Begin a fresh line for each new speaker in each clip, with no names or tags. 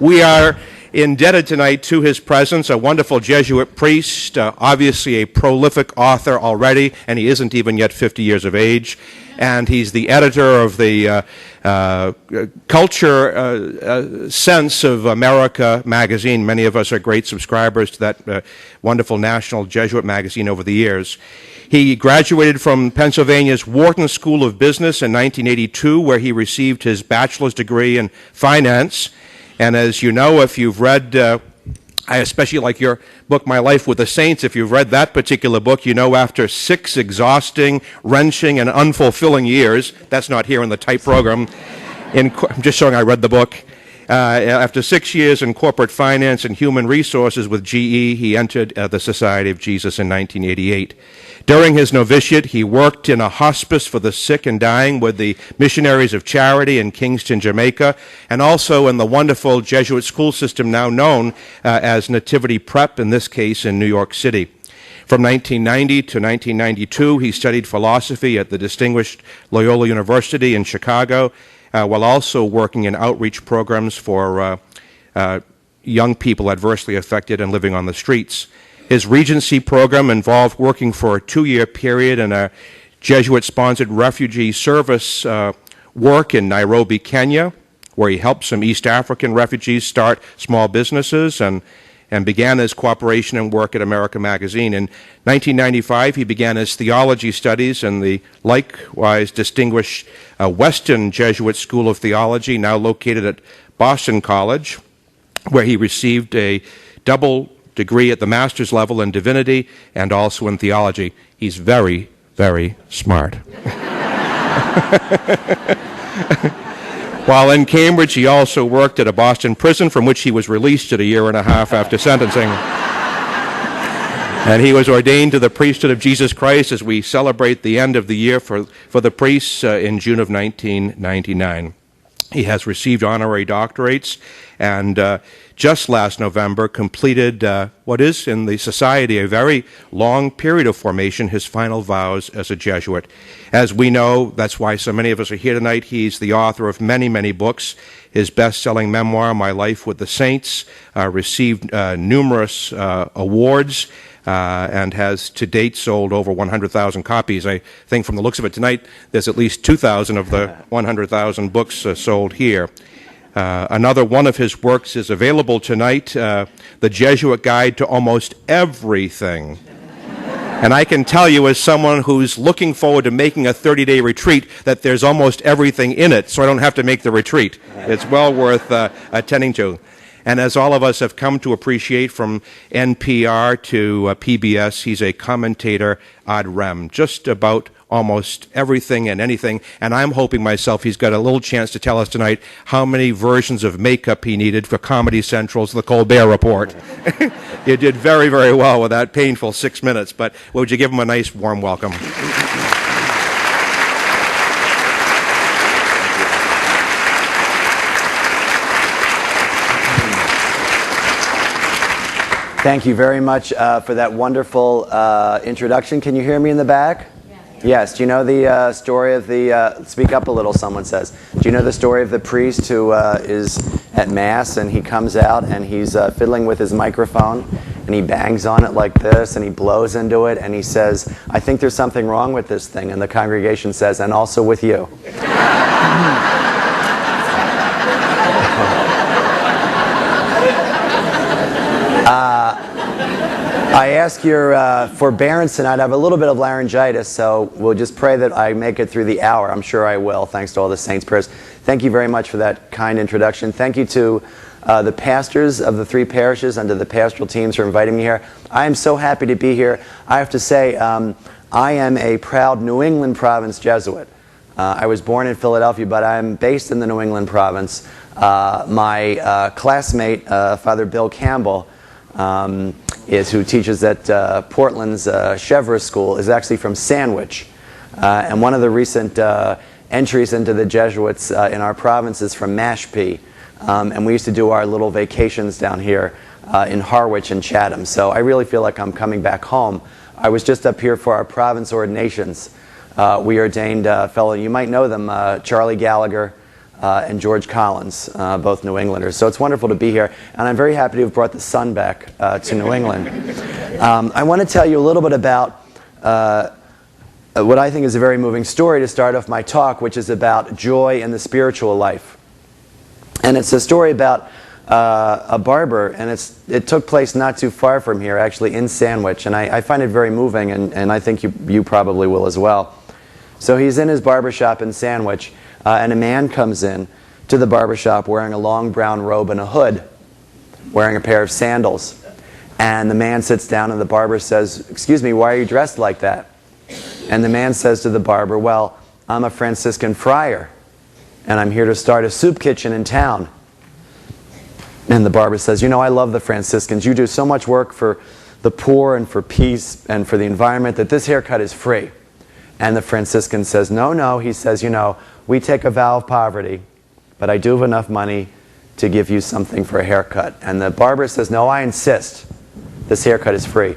We are indebted tonight to his presence, a wonderful Jesuit priest, obviously a prolific author already, and he isn't even yet 50 years of age. And he's the editor of the Culture Sense of America magazine. Many of us are great subscribers to that wonderful national Jesuit magazine over the years. He graduated from Pennsylvania's Wharton School of Business in 1982, where he received his bachelor's degree in finance. And as you know, if you've read, I especially like your book, My Life with the Saints, if you've read that particular book, you know after 6 exhausting, wrenching, and unfulfilling years, that's not here in the type program, I'm just showing I read the book. After 6 years in corporate finance and human resources with GE, he entered the Society of Jesus in 1988. During his novitiate, he worked in a hospice for the sick and dying with the Missionaries of Charity in Kingston, Jamaica, and also in the wonderful Jesuit school system now known as Nativity Prep, in this case in New York City. From 1990 to 1992, he studied philosophy at the distinguished Loyola University in Chicago, while also working in outreach programs for young people adversely affected and living on the streets. His Regency program involved working for a 2-year period in a Jesuit-sponsored refugee service work in Nairobi, Kenya, where he helped some East African refugees start small businesses and began his cooperation and work at America Magazine. In 1995, he began his theology studies in the likewise distinguished Western Jesuit School of Theology, now located at Boston College, where he received a double degree at the master's level in divinity and also in theology. He's very, very smart. While in Cambridge, he also worked at a Boston prison from which he was released at 1.5 years after sentencing. And he was ordained to the priesthood of Jesus Christ as we celebrate the end of the year for the priests in June of 1999. He has received honorary doctorates and just last November completed what is in the society a very long period of formation, his final vows as a Jesuit. As we know, that's why so many of us are here tonight, he's the author of many, many books. His best-selling memoir, My Life with the Saints, received numerous awards and has to date sold over 100,000 copies. I think from the looks of it tonight, there's at least 2,000 of the 100,000 books sold here. Another one of his works is available tonight, The Jesuit Guide to Almost Everything. And I can tell you, as someone who's looking forward to making a 30-day retreat, that there's almost everything in it, so I don't have to make the retreat. It's well worth attending to. And as all of us have come to appreciate, from NPR to PBS, he's a commentator ad rem, just about almost everything and anything. And I'm hoping myself he's got a little chance to tell us tonight how many versions of makeup he needed for Comedy Central's The Colbert Report. You did very, very well with that painful 6 minutes, but would you give him a nice warm welcome?
Thank you very much for that wonderful introduction. Can you hear me in the back? Yes. Do you know the story of the, speak up a little, someone says. Do you know the story of the priest who is at Mass and he comes out and he's fiddling with his microphone and he bangs on it like this and he blows into it and he says, I think there's something wrong with this thing. And the congregation says, and also with you. I ask your forbearance tonight. I have a little bit of laryngitis, so we'll just pray that I make it through the hour. I'm sure I will, thanks to all the saints' prayers. Thank you very much for that kind introduction. Thank you to the pastors of the 3 parishes and to the pastoral teams for inviting me here. I am so happy to be here. I have to say, I am a proud New England province Jesuit. I was born in Philadelphia, but I'm based in the New England province. My classmate, Father Bill Campbell, who teaches at Portland's Chevreuse School, is actually from Sandwich. And one of the recent entries into the Jesuits in our province is from Mashpee. And we used to do our little vacations down here in Harwich and Chatham. So I really feel like I'm coming back home. I was just up here for our province ordinations. We ordained a fellow, you might know them, Charlie Gallagher, and George Collins, both New Englanders. So it's wonderful to be here, and I'm very happy to have brought the sun back to New England. I want to tell you a little bit about what I think is a very moving story to start off my talk, which is about joy in the spiritual life. And it's a story about a barber, and it took place not too far from here, actually in Sandwich, and I find it very moving, and I think you probably will as well. So he's in his barbershop in Sandwich, and a man comes in to the barbershop wearing a long brown robe and a hood, wearing a pair of sandals. And the man sits down, and the barber says, "Excuse me, why are you dressed like that?" And the man says to the barber, "Well, I'm a Franciscan friar, and I'm here to start a soup kitchen in town." And the barber says, "You know, I love the Franciscans. You do so much work for the poor and for peace and for the environment that this haircut is free." And the Franciscan says, "No." He says, "You know, we take a vow of poverty, but I do have enough money to give you something for a haircut." And the barber says, "No, I insist. This haircut is free."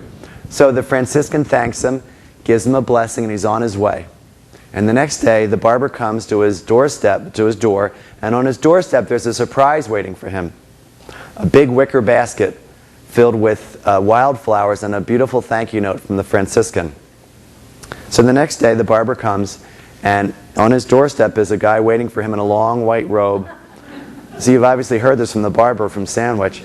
So the Franciscan thanks him, gives him a blessing, and he's on his way. And the next day, the barber comes to his door, and on his doorstep there's a surprise waiting for him. A big wicker basket filled with wildflowers and a beautiful thank you note from the Franciscan. So the next day, the barber comes, and on his doorstep is a guy waiting for him in a long white robe. So you've obviously heard this from the barber from Sandwich.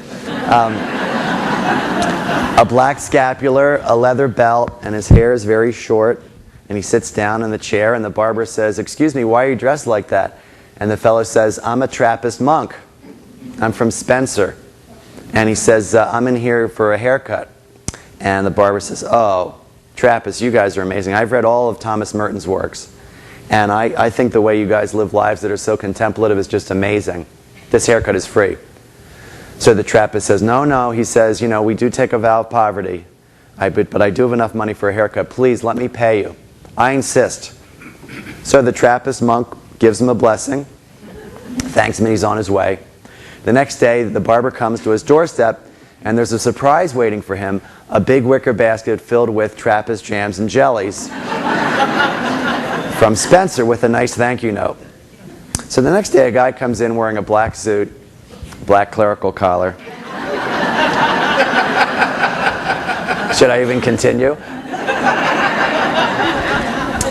A black scapular, a leather belt, and his hair is very short. And he sits down in the chair, and the barber says, "Excuse me, why are you dressed like that?" And the fellow says, "I'm a Trappist monk. I'm from Spencer." And he says, "I'm in here for a haircut." And the barber says, "Oh, Trappist, you guys are amazing. I've read all of Thomas Merton's works. And I think the way you guys live lives that are so contemplative is just amazing. This haircut is free." So the Trappist says, No. He says, "You know, we do take a vow of poverty, but I do have enough money for a haircut. Please, let me pay you. I insist." So the Trappist monk gives him a blessing, thanks him, and he's on his way. The next day, the barber comes to his doorstep, and there's a surprise waiting for him, a big wicker basket filled with Trappist jams and jellies from Spencer with a nice thank you note. So the next day, a guy comes in wearing a black suit, black clerical collar. Should I even continue?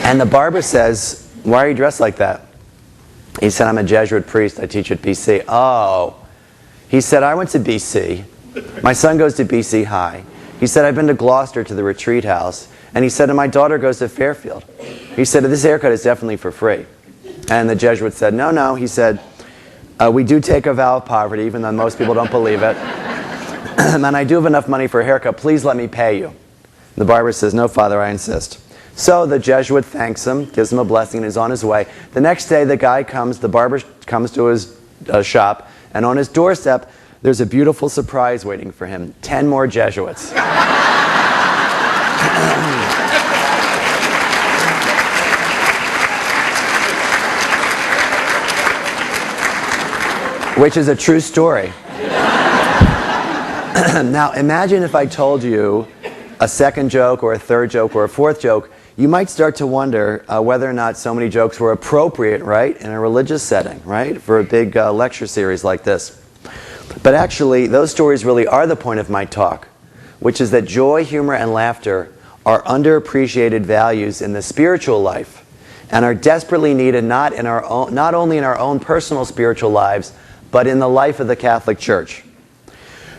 And the barber says, "Why are you dressed like that?" He said, "I'm a Jesuit priest. I teach at BC." "Oh." He said, "I went to BC. My son goes to BC High." He said, "I've been to Gloucester to the retreat house." And he said, "And my daughter goes to Fairfield." He said, "This haircut is definitely for free." And the Jesuit said, No. He said, "We do take a vow of poverty, even though most people don't believe it. And I do have enough money for a haircut. Please let me pay you." The barber says, "No, Father, I insist." So the Jesuit thanks him, gives him a blessing, and is on his way. The next day, the barber comes to his shop, and on his doorstep, there's a beautiful surprise waiting for him. 10 more Jesuits. Which is a true story. Now, imagine if I told you a second joke or a third joke or a fourth joke. You might start to wonder whether or not so many jokes were appropriate, right, in a religious setting, right, for a big lecture series like this. But actually, those stories really are the point of my talk, which is that joy, humor, and laughter are underappreciated values in the spiritual life and are desperately needed not only in our own personal spiritual lives, but in the life of the Catholic Church.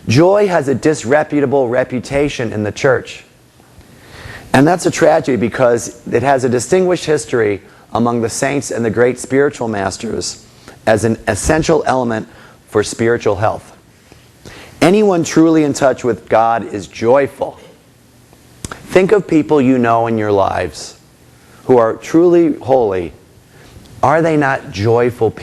Joy has a disreputable reputation in the Church. And that's a tragedy because it has a distinguished history among the saints and the great spiritual masters as an essential element for spiritual health. Anyone truly in touch with God is joyful. Think of people you know in your lives who are truly holy. Are they not joyful people?